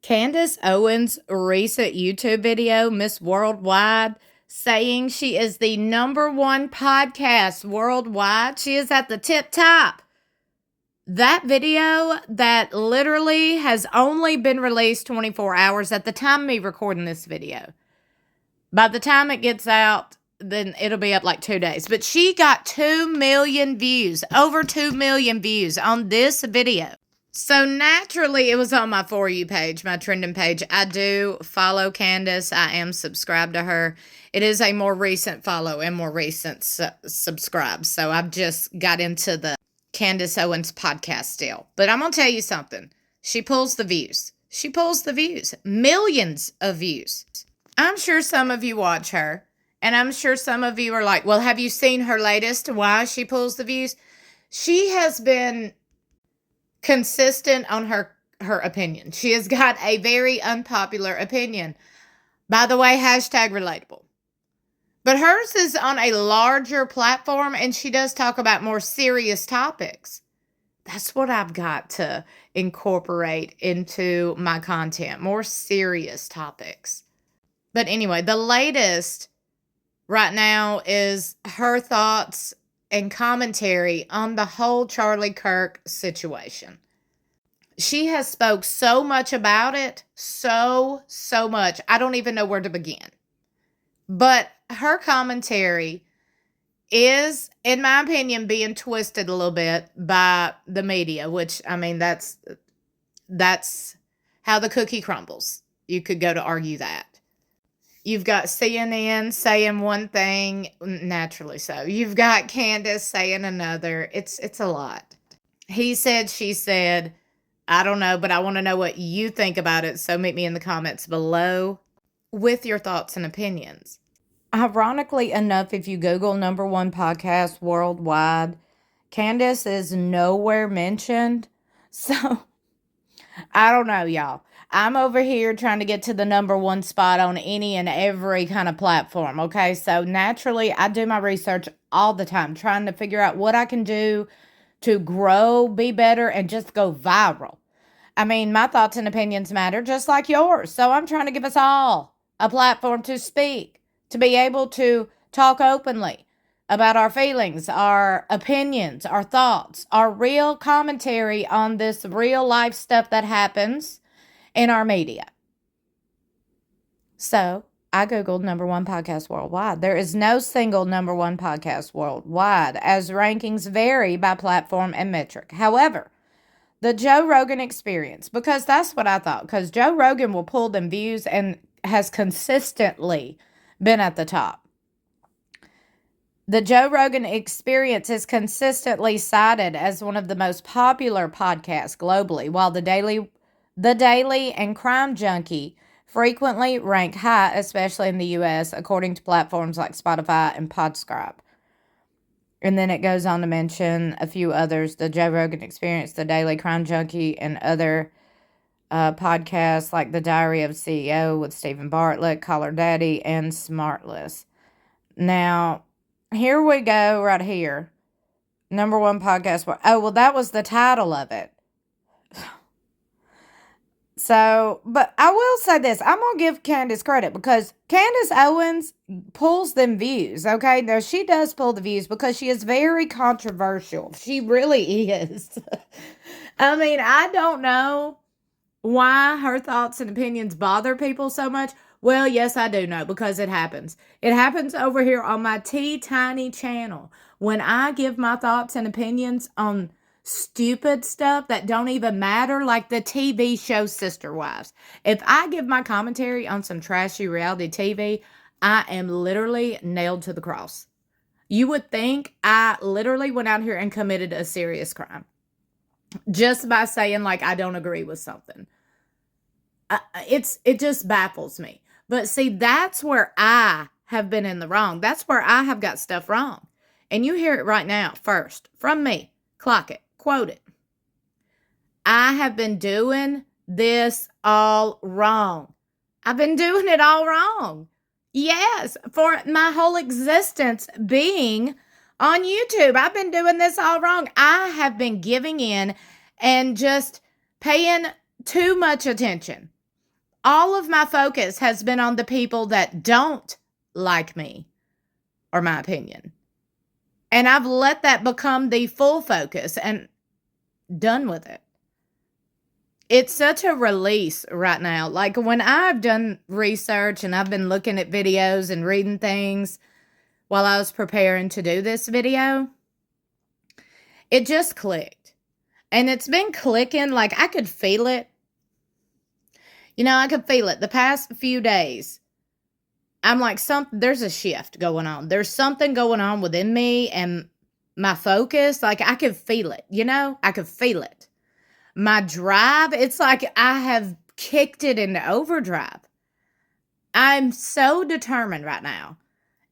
Candace Owens' recent YouTube video, Miss Worldwide, saying she is the #1 podcast worldwide. She is at the tip top. That video that literally has only been released 24 hours at the time of me recording this video. By the time it gets out, then it'll be up like 2 days. But she got 2 million views, over 2 million views on this video. So naturally, it was on my For You page, my trending page. I do follow Candace. I am subscribed to her. It is a more recent follow and more recent subscribe. So I've just got into the Candace Owens podcast still. But I'm going to tell you something. She pulls the views. She pulls the views. Millions of views. I'm sure some of you watch her. And I'm sure some of you are like, well, have you seen her latest? Why she pulls the views? She has been consistent on her opinion. She has got a very unpopular opinion. By the way, #relatable. But hers is on a larger platform, and she does talk about more serious topics. That's what I've got to incorporate into my content, more serious topics. But anyway, the latest right now is her thoughts and commentary on the whole Charlie Kirk situation. She has spoke so much about it, so much. I don't even know where to begin. But her commentary is, in my opinion, being twisted a little bit by the media, which, I mean, that's how the cookie crumbles. You could go to argue that. You've got CNN saying one thing, naturally so. You've got Candace saying another. It's a lot. He said, she said, I don't know, but I want to know what you think about it. So meet me in the comments below with your thoughts and opinions. Ironically enough, if you Google #1 podcast worldwide, Candace is nowhere mentioned. So I don't know, y'all. I'm over here trying to get to the #1 spot on any and every kind of platform, okay? So naturally, I do my research all the time, trying to figure out what I can do to grow, be better, and just go viral. I mean, my thoughts and opinions matter just like yours. So I'm trying to give us all a platform to speak, to be able to talk openly about our feelings, our opinions, our thoughts, our real commentary on this real life stuff that happens in our media. So I Googled #1 podcast worldwide. There is no single #1 podcast worldwide, as rankings vary by platform and metric. However, the Joe Rogan Experience, because that's what I thought, because Joe Rogan will pull them views and has consistently been at the top. The Joe Rogan Experience is consistently cited as one of the most popular podcasts globally, while The Daily and Crime Junkie frequently rank high, especially in the U.S., according to platforms like Spotify and Podscribe. And then it goes on to mention a few others: the Joe Rogan Experience, The Daily Crime Junkie, and other podcasts like The Diary of a CEO with Stephen Bartlett, Caller Daddy, and Smartless. Now, here we go right here. #1 podcast. Oh, well, that was the title of it. So, but I will say this. I'm going to give Candace credit because Candace Owens pulls them views, okay? Now, she does pull the views because she is very controversial. She really is. I mean, I don't know why her thoughts and opinions bother people so much. Well, yes, I do know, because it happens. It happens over here on my Tiny channel. When I give my thoughts and opinions on stupid stuff that don't even matter, like the TV show Sister Wives. If I give my commentary on some trashy reality TV, I am literally nailed to the cross. You would think I literally went out here and committed a serious crime just by saying, like, I don't agree with something. It just baffles me. But see, that's where I have been in the wrong. That's where I have got stuff wrong. And you hear it right now, first, from me. Clock it. Quote it. I have been doing this all wrong. I've been doing it all wrong. Yes, for my whole existence being on YouTube. I've been doing this all wrong. I have been giving in and just paying too much attention All of my focus has been on the people that don't like me or my opinion. And I've let that become the full focus and done with it. It's such a release right now. Like when I've done research and I've been looking at videos and reading things while I was preparing to do this video, it just clicked. And it's been clicking, like I could feel it. You know, I could feel it the past few days. I'm like, there's a shift going on. There's something going on within me and my focus. Like I could feel it, you know, I could feel it. My drive, it's like I have kicked it into overdrive. I'm so determined right now.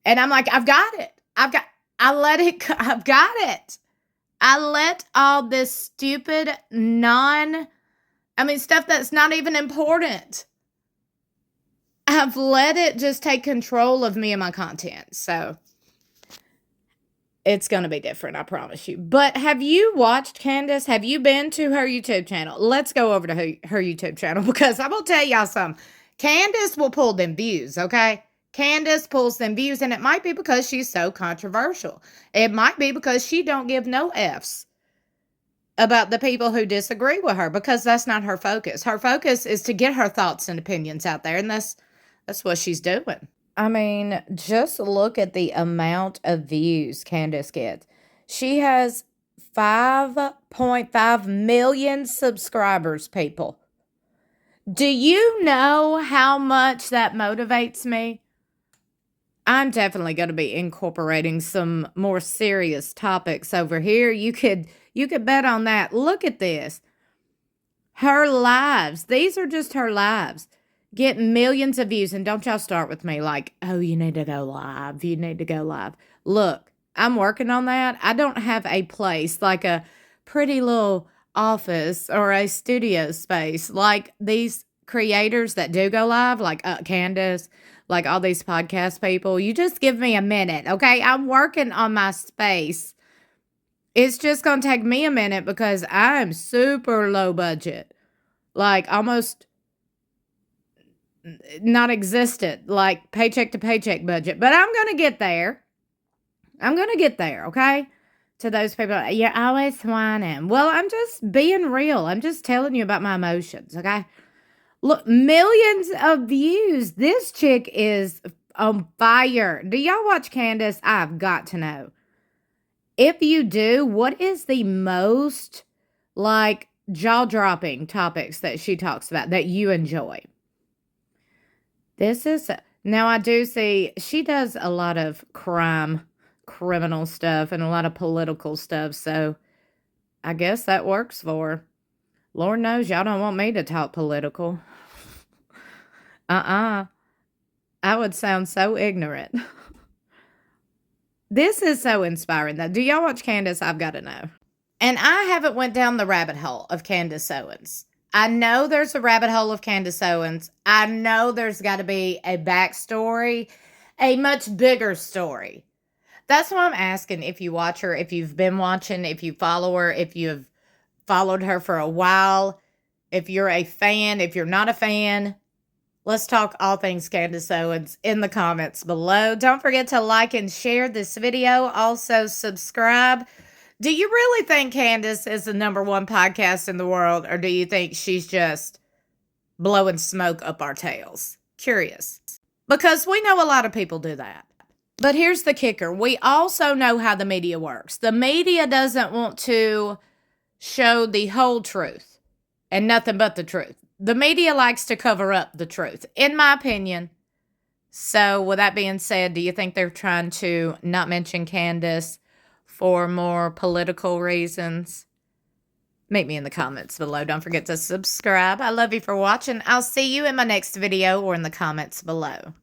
And I'm like, I've got it. I've got it. I let all this stupid stuff that's not even important. I've let it just take control of me and my content. So it's going to be different, I promise you. But have you watched Candace? Have you been to her YouTube channel? Let's go over to her YouTube channel because I'm going to tell y'all something. Candace will pull them views, okay? Candace pulls them views, and it might be because she's so controversial. It might be because she don't give no F's about the people who disagree with her because that's not her focus. Her focus is to get her thoughts and opinions out there, and that's what she's doing. I mean, just look at the amount of views Candace gets. She has 5.5 million subscribers, people. Do you know how much that motivates me? I'm definitely going to be incorporating some more serious topics over here. You could bet on that. Look at this. Her lives. These are just her lives. Get millions of views. And don't y'all start with me like, oh, you need to go live. You need to go live. Look, I'm working on that. I don't have a place like a pretty little office or a studio space like these creators that do go live, like Candace, like all these podcast people. You just give me a minute, okay? I'm working on my space. It's just going to take me a minute because I'm super low budget, like almost non-existent, like paycheck to paycheck budget. But I'm going to get there. Okay? To those people, you're always whining. Well, I'm just being real. I'm just telling you about my emotions, okay? Look, millions of views. This chick is on fire. Do y'all watch Candace? I've got to know. If you do, what is the most, like, jaw-dropping topics that she talks about that you enjoy? Now I do see, she does a lot of criminal stuff and a lot of political stuff, so I guess that works for her. Lord knows y'all don't want me to talk political. I would sound so ignorant. This is so inspiring, though. Do y'all watch Candace? I've got to know. And I haven't went down the rabbit hole of Candace Owens. I know there's a rabbit hole of Candace Owens. I know there's got to be a backstory, a much bigger story. That's why I'm asking if you watch her, if you've been watching, if you follow her, if you've followed her for a while, if you're a fan, if you're not a fan. Let's talk all things Candace Owens in the comments below. Don't forget to like and share this video. Also, subscribe. Do you really think Candace is the #1 podcast in the world, or do you think she's just blowing smoke up our tails? Curious. Because we know a lot of people do that. But here's the kicker. We also know how the media works. The media doesn't want to show the whole truth and nothing but the truth. The media likes to cover up the truth, in my opinion. So with that being said, do you think they're trying to not mention Candace for more political reasons? Meet me in the comments below. Don't forget to subscribe. I love you for watching. I'll see you in my next video or in the comments below.